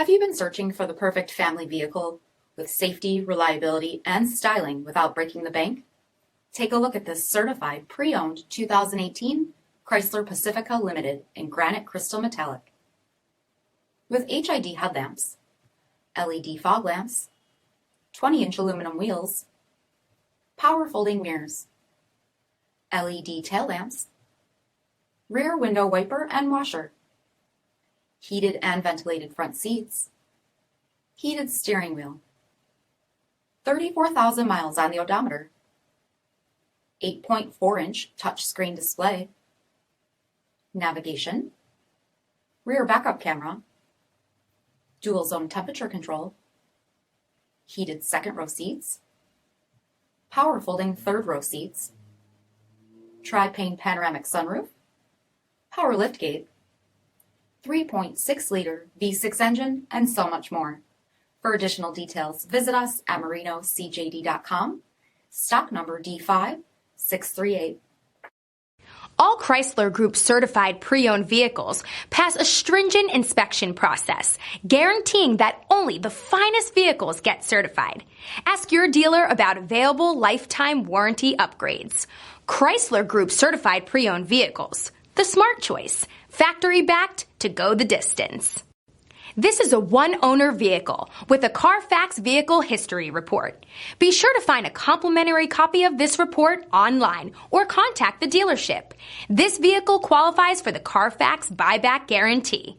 Have you been searching for the perfect family vehicle with safety, reliability, and styling without breaking the bank? Take a look at this certified pre-owned 2018 Chrysler Pacifica Limited in granite crystal metallic. With HID headlamps, LED fog lamps, 20-inch aluminum wheels, power folding mirrors, LED tail lamps, rear window wiper and washer, heated and ventilated front seats, heated steering wheel, 34,000 miles on the odometer, 8.4-inch touchscreen display, navigation, rear backup camera, dual zone temperature control, heated second row seats, power folding third row seats, TRI-PANE panoramic sunroof, power liftgate, 3.6-liter V6 engine, and so much more. For additional details, visit us at marinocjd.com, stock number D5638. All Chrysler Group certified pre-owned vehicles pass a stringent inspection process, guaranteeing that only the finest vehicles get certified. Ask your dealer about available lifetime warranty upgrades. Chrysler Group certified pre-owned vehicles, the smart choice, factory backed to go the distance. This is a one-owner vehicle with a CARFAX vehicle history report. Be sure to find a complimentary copy of this report online or contact the dealership. This vehicle qualifies for the CARFAX buyback guarantee.